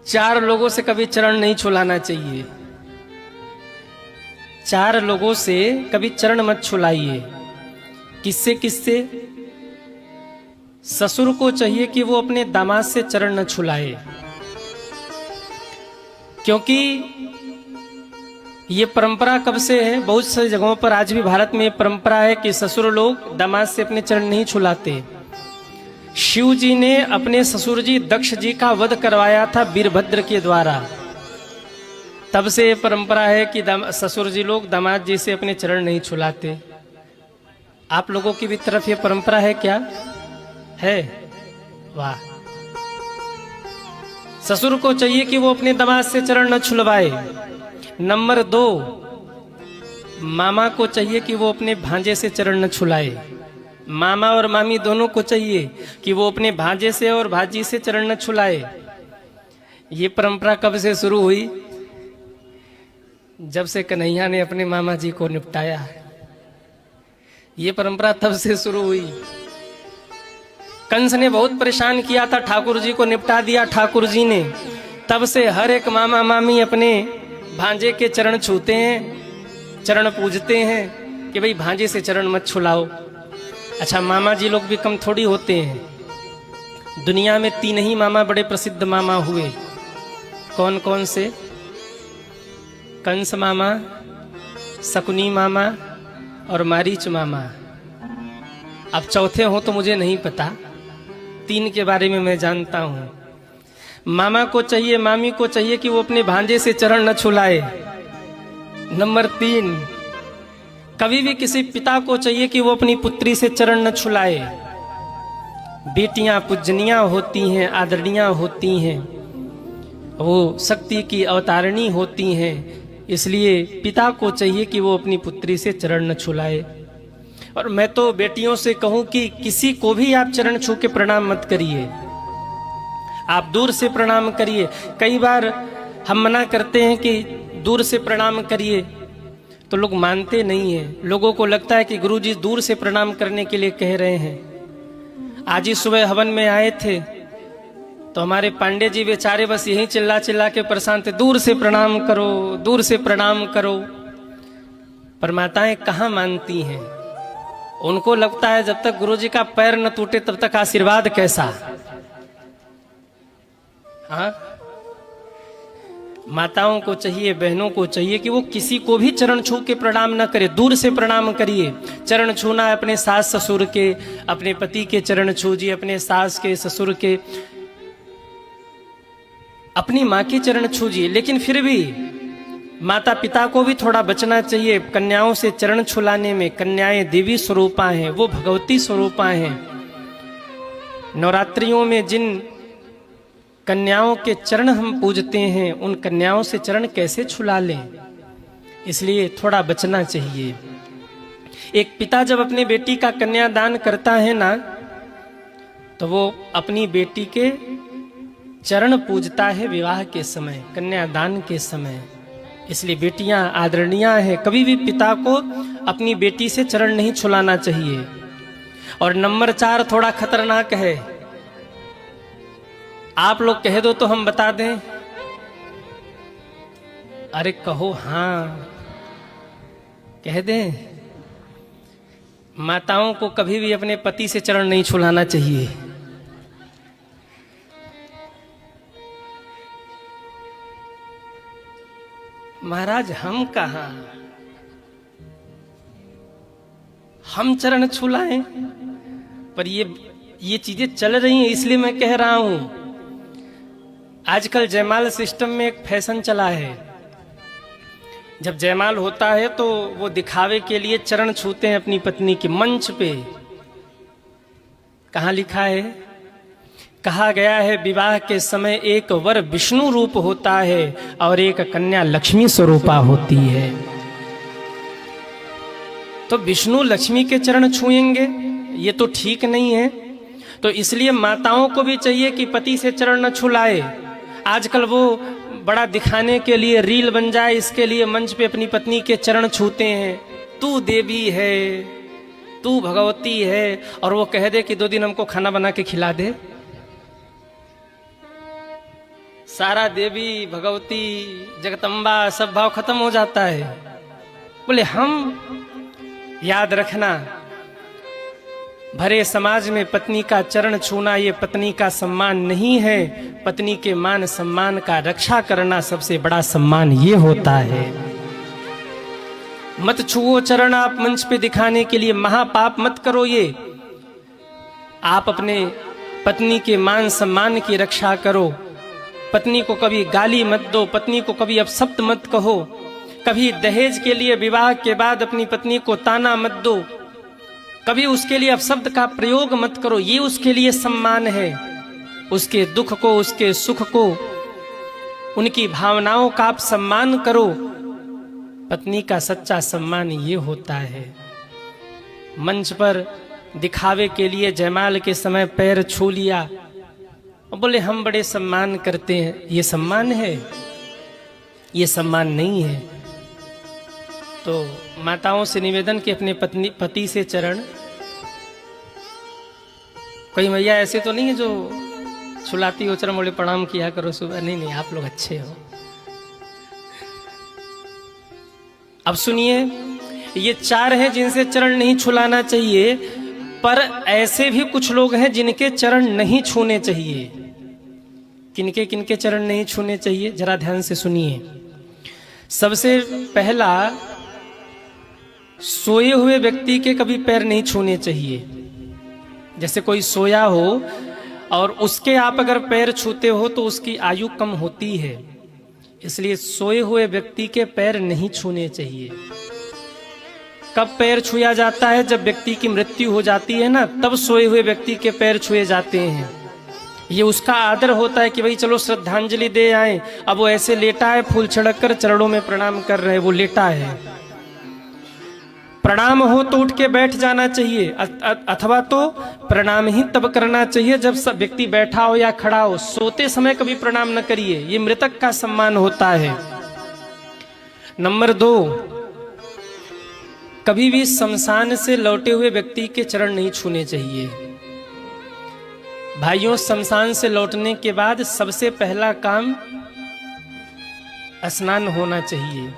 चार लोगों से कभी चरण नहीं छुलाना चाहिए। चार लोगों से कभी चरण मत छुलाइए। किससे किससे? ससुर को चाहिए कि वो अपने दामाद से चरण न छुलाए, क्योंकि ये परंपरा कब से है, बहुत सारी जगहों पर आज भी भारत में परंपरा है कि ससुर लोग दामाद से अपने चरण नहीं छुलाते। शिव जी ने अपने ससुर जी दक्ष जी का वध करवाया था वीरभद्र के द्वारा। तब से ये परंपरा है कि ससुर जी लोग दामाद जी से अपने चरण नहीं छुलाते। आप लोगों की भी तरफ ये परंपरा है क्या? है? वाह। ससुर को चाहिए कि वो अपने दामाद से चरण न छुलवाए। नंबर 2, मामा को चाहिए कि वो अपने भांजे से चरण न छुलाए। मामा और मामी दोनों को चाहिए कि वो अपने भांजे से और भाजी से चरण न छुलाए। ये परंपरा कब से शुरू हुई? जब से कन्हैया ने अपने मामा जी को निपटाया। ये परंपरा तब से शुरू हुई। कंस ने बहुत परेशान किया था, ठाकुर जी को निपटा दिया ठाकुर जी ने। तब से हर एक मामा मामी अपने भांजे के चरण छूते हैं, चरण पूजते हैं कि भाई भांजे से चरण मत छुलाओ। अच्छा, मामा जी लोग भी कम थोड़ी होते हैं। दुनिया में 3 ही मामा बड़े प्रसिद्ध मामा हुए। कौन कौन से? कंस मामा, शकुनी मामा और मारीच मामा। अब चौथे हो तो मुझे नहीं पता, 3 के बारे में मैं जानता हूं। मामा को चाहिए, मामी को चाहिए कि वो अपने भांजे से चरण न छुलाए। नंबर 3, कभी भी किसी पिता को चाहिए कि वो अपनी पुत्री से चरण न छुलाए। बेटियां पूजनीय होती हैं, आदरणीय होती हैं, वो शक्ति की अवतारिणी होती हैं, इसलिए पिता को चाहिए कि वो अपनी पुत्री से चरण न छुलाए। और मैं तो बेटियों से कहूं कि किसी को भी आप चरण छू के प्रणाम मत करिए, आप दूर से प्रणाम करिए। कई बार हम मना करते हैं कि दूर से प्रणाम करिए, तो लोग मानते नहीं हैं। लोगों को लगता है कि गुरुजी दूर से प्रणाम करने के लिए कह रहे हैं। आज ही सुबह हवन में आए थे तो हमारे पांडे जी बेचारे बस यही चिल्ला चिल्ला के परेशान थे, दूर से प्रणाम करो, दूर से प्रणाम करो। पर माताएं कहाँ मानती हैं। उनको लगता है जब तक गुरुजी का पैर न टूटे तब तक आशीर्वाद कैसा। हाँ, माताओं को चाहिए, बहनों को चाहिए कि वो किसी को भी चरण छू के प्रणाम न करे, दूर से प्रणाम करिए। चरण छूना है अपने सास ससुर के, अपने पति के चरण छूजिए, अपने सास के, ससुर के, अपनी माँ के चरण छूजिए। लेकिन फिर भी माता पिता को भी थोड़ा बचना चाहिए कन्याओं से चरण छुलाने में। कन्याएं देवी स्वरूपा हैं, वो भगवती स्वरूपा हैं। नवरात्रियों में जिन कन्याओं के चरण हम पूजते हैं, उन कन्याओं से चरण कैसे छुला लें, इसलिए थोड़ा बचना चाहिए। एक पिता जब अपने बेटी का कन्यादान करता है ना, तो वो अपनी बेटी के चरण पूजता है विवाह के समय, कन्यादान के समय। इसलिए बेटियां आदरणीय हैं। कभी भी पिता को अपनी बेटी से चरण नहीं छुलाना चाहिए। और नंबर 4 थोड़ा खतरनाक है। आप लोग कह दो तो हम बता दें। अरे कहो, हाँ कह दें। माताओं को कभी भी अपने पति से चरण नहीं छुलाना चाहिए। महाराज हम कहां, हम चरण छुलाएं? पर ये चीजें चल रही हैं, इसलिए मैं कह रहा हूं। आजकल जयमाल सिस्टम में एक फैशन चला है। जब जयमाल होता है तो वो दिखावे के लिए चरण छूते हैं अपनी पत्नी के मंच पे। कहाँ लिखा है? कहा गया है विवाह के समय एक वर विष्णु रूप होता है और एक कन्या लक्ष्मी स्वरूपा होती है। तो विष्णु लक्ष्मी के चरण छुएंगे, ये तो ठीक नहीं है। तो इसलिए माताओं को भी चाहिए कि पति से चरण न छुलाए। आजकल वो बड़ा दिखाने के लिए रील बन जाए, इसके लिए मंच पे अपनी पत्नी के चरण छूते हैं। तू देवी है, तू भगवती है, और वो कह दे कि 2 दिन हमको खाना बना के खिला दे। सारा देवी भगवती जगदम्बा सब भाव खत्म हो जाता है। बोले हम याद रखना, भरे समाज में पत्नी का चरण छूना ये पत्नी का सम्मान नहीं है। पत्नी के मान सम्मान का रक्षा करना सबसे बड़ा सम्मान ये होता है। मत छुओ चरण आप मंच पे दिखाने के लिए, महापाप मत करो ये। आप अपने पत्नी के मान सम्मान की रक्षा करो। पत्नी को कभी गाली मत दो, पत्नी को कभी अपशब्द मत कहो, कभी दहेज के लिए विवाह के बाद अपनी पत्नी को ताना मत दो, कभी उसके लिए अपशब्द का प्रयोग मत करो। ये उसके लिए सम्मान है। उसके दुख को, उसके सुख को, उनकी भावनाओं का आप सम्मान करो। पत्नी का सच्चा सम्मान ये होता है। मंच पर दिखावे के लिए जयमाल के समय पैर छू लिया और बोले हम बड़े सम्मान करते हैं, ये सम्मान है? ये सम्मान नहीं है। तो माताओं से निवेदन कि अपने पति से चरण, कोई मैया ऐसे तो नहीं है जो छुलाती हो चरण बोले प्रणाम किया करो सुबह, नहीं नहीं, आप लोग अच्छे हो। अब सुनिए, ये 4 हैं जिनसे चरण नहीं छुलाना चाहिए, पर ऐसे भी कुछ लोग हैं जिनके चरण नहीं छूने चाहिए। किनके किनके चरण नहीं छूने चाहिए, जरा ध्यान से सुनिए। सबसे पहला, सोए हुए व्यक्ति के कभी पैर नहीं छूने चाहिए। जैसे कोई सोया हो और उसके आप अगर पैर छूते हो तो उसकी आयु कम होती है, इसलिए सोए हुए व्यक्ति के पैर नहीं छूने चाहिए। कब पैर छुआ जाता है? जब व्यक्ति की मृत्यु हो जाती है ना, तब सोए हुए व्यक्ति के पैर छुए जाते हैं। ये उसका आदर होता है कि भाई चलो श्रद्धांजलि दे आए। अब वो ऐसे लेटा है, फूल छिड़क कर चरणों में प्रणाम कर रहे हैं, वो लेटा है। प्रणाम हो तो उठ के बैठ जाना चाहिए, अथवा तो प्रणाम ही तब करना चाहिए जब सब व्यक्ति बैठा हो या खड़ा हो। सोते समय कभी प्रणाम न करिए, ये मृतक का सम्मान होता है। नंबर 2, कभी भी शमशान से लौटे हुए व्यक्ति के चरण नहीं छूने चाहिए। भाइयों, शमशान से लौटने के बाद सबसे पहला काम स्नान होना चाहिए।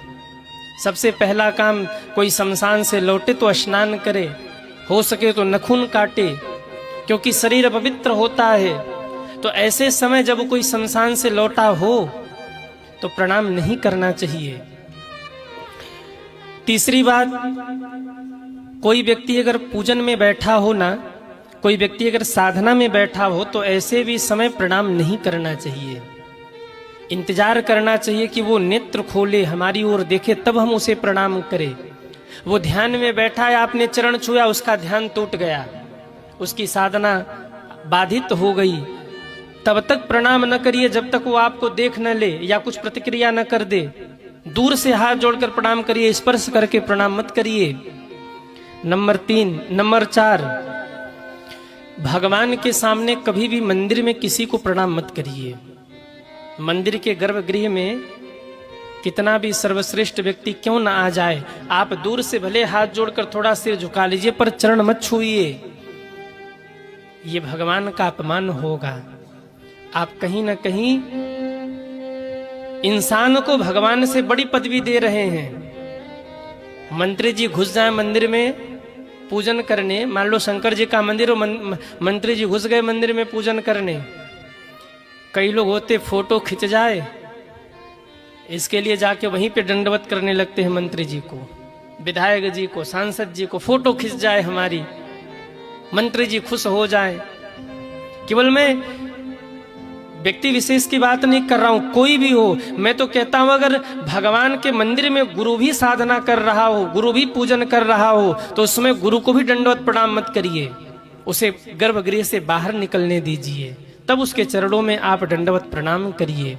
सबसे पहला काम, कोई शमशान से लौटे तो स्नान करे, हो सके तो नखून काटे, क्योंकि शरीर पवित्र होता है। तो ऐसे समय जब कोई शमशान से लौटा हो तो प्रणाम नहीं करना चाहिए। तीसरी बात, कोई व्यक्ति अगर पूजन में बैठा हो ना, कोई व्यक्ति अगर साधना में बैठा हो तो ऐसे भी समय प्रणाम नहीं करना चाहिए। इंतजार करना चाहिए कि वो नेत्र खोले, हमारी ओर देखे, तब हम उसे प्रणाम करें। वो ध्यान में बैठा है, आपने चरण छुआ, उसका ध्यान टूट गया, उसकी साधना बाधित हो गई, तब तक प्रणाम न करिए जब तक वो आपको देख न ले या कुछ प्रतिक्रिया न कर दे। दूर से हाथ जोड़कर प्रणाम करिए, स्पर्श करके प्रणाम मत करिए। नंबर 4, भगवान के सामने कभी भी मंदिर में किसी को प्रणाम मत करिए। मंदिर के गर्भगृह में कितना भी सर्वश्रेष्ठ व्यक्ति क्यों ना आ जाए, आप दूर से भले हाथ जोड़कर थोड़ा सिर झुका लीजिए, पर चरण मत छूइए। ये भगवान का अपमान होगा। आप कहीं ना कहीं इंसान को भगवान से बड़ी पदवी दे रहे हैं। मंत्री जी घुस जाए मंदिर में पूजन करने, मान लो शंकर जी का मंदिर हो, मंत्री जी घुस गए मंदिर में पूजन करने, कई लोग होते फोटो खिंच जाए, इसके लिए जाके वहीं पे दंडवत करने लगते हैं मंत्री जी को, विधायक जी को, सांसद जी को। फोटो खिंच जाए हमारी, मंत्री जी खुश हो जाए। केवल मैं व्यक्ति विशेष की बात नहीं कर रहा हूं, कोई भी हो। मैं तो कहता हूं अगर भगवान के मंदिर में गुरु भी साधना कर रहा हो, गुरु भी पूजन कर रहा हो, तो उसमें गुरु को भी दंडवत प्रणाम मत करिए, उसे गर्भगृह से बाहर निकलने दीजिए, तब उसके चरणों में आप दंडवत प्रणाम करिए।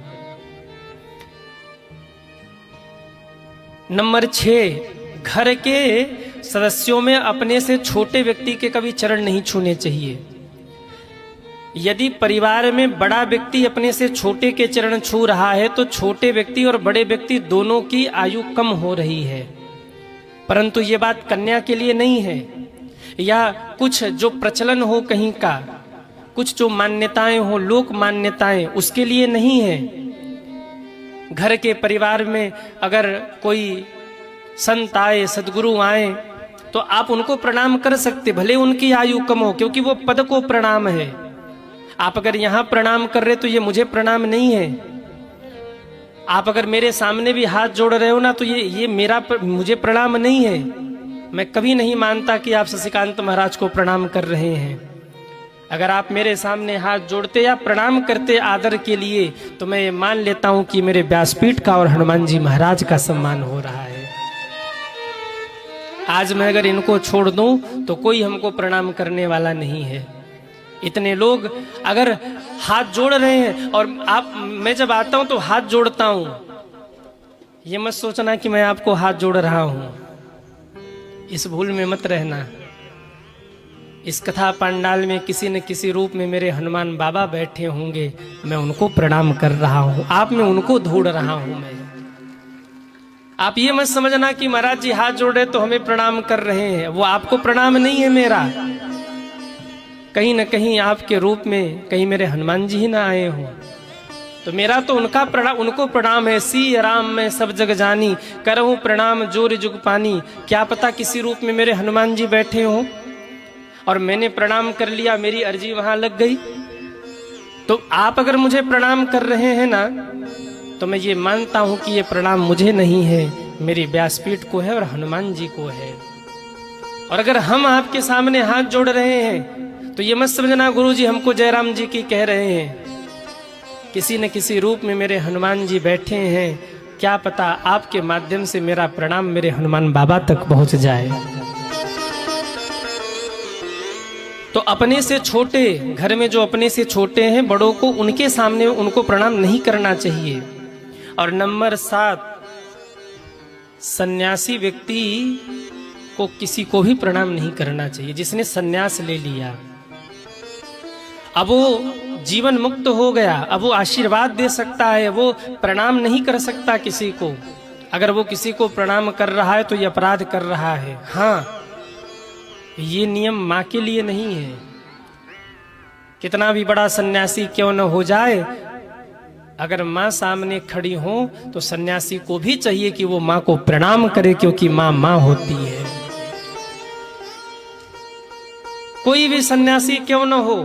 नंबर 6, घर के सदस्यों में अपने से छोटे व्यक्ति के कभी चरण नहीं छूने चाहिए। यदि परिवार में बड़ा व्यक्ति अपने से छोटे के चरण छू रहा है तो छोटे व्यक्ति और बड़े व्यक्ति दोनों की आयु कम हो रही है। परंतु ये बात कन्या के लिए नहीं है, या कुछ जो प्रचलन हो कहीं का, कुछ जो मान्यताएं हो, लोक मान्यताएं, उसके लिए नहीं है। घर के परिवार में अगर कोई संत आए, सदगुरु आए, तो आप उनको प्रणाम कर सकते, भले उनकी आयु कम हो, क्योंकि वो पद को प्रणाम है। आप अगर यहां प्रणाम कर रहे तो ये मुझे प्रणाम नहीं है। आप अगर मेरे सामने भी हाथ जोड़ रहे हो ना, तो ये मुझे प्रणाम नहीं है। मैं कभी नहीं मानता कि आप शशिकांत महाराज को प्रणाम कर रहे हैं। अगर आप मेरे सामने हाथ जोड़ते या प्रणाम करते आदर के लिए, तो मैं ये मान लेता हूं कि मेरे व्यासपीठ का और हनुमान जी महाराज का सम्मान हो रहा है। आज मैं अगर इनको छोड़ दूं तो कोई हमको प्रणाम करने वाला नहीं है। इतने लोग अगर हाथ जोड़ रहे हैं, और मैं जब आता हूं तो हाथ जोड़ता हूं, ये मत सोचना कि मैं आपको हाथ जोड़ रहा हूं, इस भूल में मत रहना। इस कथा पंडाल में किसी न किसी रूप में मेरे हनुमान बाबा बैठे होंगे, मैं उनको प्रणाम कर रहा हूं, आप में उनको ढूंढ रहा हूं मैं। आप ये मत समझना कि महाराज जी हाथ जोड़ रहे तो हमें प्रणाम कर रहे हैं, वो आपको प्रणाम नहीं है मेरा। कहीं न कहीं आपके रूप में कहीं मेरे हनुमान जी ही ना आए हो, तो मेरा तो उनको प्रणाम है। सी राम में सब जग जानी, करहूं प्रणाम जोर जुग पानी। क्या पता किसी रूप में मेरे हनुमान जी बैठे हों और मैंने प्रणाम कर लिया, मेरी अर्जी वहां लग गई। तो आप अगर मुझे प्रणाम कर रहे हैं ना, तो मैं ये मानता हूं कि ये प्रणाम मुझे नहीं है, मेरी व्यासपीठ को है और हनुमान जी को है। और अगर हम आपके सामने हाथ जोड़ रहे हैं तो ये मत समझना गुरु जी हमको जयराम जी की कह रहे हैं। किसी न किसी रूप में मेरे हनुमान जी बैठे हैं, क्या पता आपके माध्यम से मेरा प्रणाम मेरे हनुमान बाबा तक पहुंच जाए। तो अपने से छोटे, घर में जो अपने से छोटे हैं, बड़ों को उनके सामने उनको प्रणाम नहीं करना चाहिए। और नंबर 7, सन्यासी व्यक्ति को किसी को भी प्रणाम नहीं करना चाहिए। जिसने सन्यास ले लिया, अब वो जीवन मुक्त हो गया, अब वो आशीर्वाद दे सकता है, वो प्रणाम नहीं कर सकता किसी को। अगर वो किसी को प्रणाम कर रहा है तो ये अपराध कर रहा है। हाँ, ये नियम माँ के लिए नहीं है। कितना भी बड़ा सन्यासी क्यों न हो जाए, अगर माँ सामने खड़ी हो तो सन्यासी को भी चाहिए कि वो माँ को प्रणाम करे, क्योंकि माँ माँ होती है। कोई भी सन्यासी क्यों न हो,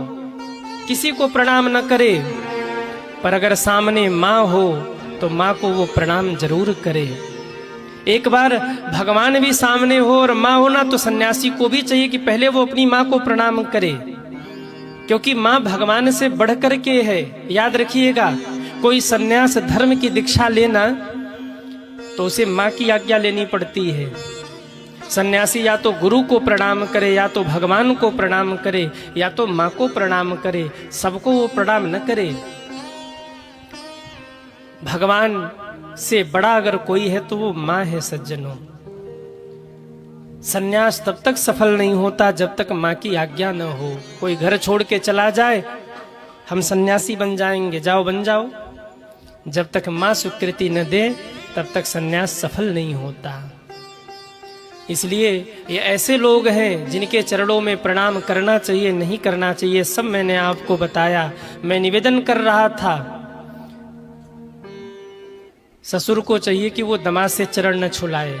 किसी को प्रणाम न करे, पर अगर सामने माँ हो तो माँ को वो प्रणाम जरूर करे। एक बार भगवान भी सामने हो और माँ हो ना, तो सन्यासी को भी चाहिए कि पहले वो अपनी माँ को प्रणाम करे, क्योंकि माँ भगवान से बढ़कर के है। याद रखिएगा, कोई सन्यास धर्म की दीक्षा लेना तो उसे माँ की आज्ञा लेनी पड़ती है। सन्यासी या तो गुरु को प्रणाम करे, या तो भगवान को प्रणाम करे, या तो माँ को प्रणाम करे, सबको वो प्रणाम न करे। भगवान से बड़ा अगर कोई है तो वो माँ है सज्जनों। सन्यास तब तक सफल नहीं होता जब तक माँ की आज्ञा न हो। कोई घर छोड़ के चला जाए, हम सन्यासी बन जाएंगे, जाओ बन जाओ, जब तक माँ स्वीकृति न दे तब तक सन्यास सफल नहीं होता। इसलिए ये ऐसे लोग हैं जिनके चरणों में प्रणाम करना चाहिए, नहीं करना चाहिए, सब मैंने आपको बताया। मैं निवेदन कर रहा था, ससुर को चाहिए कि वो दामाद से चरण न छुलाए।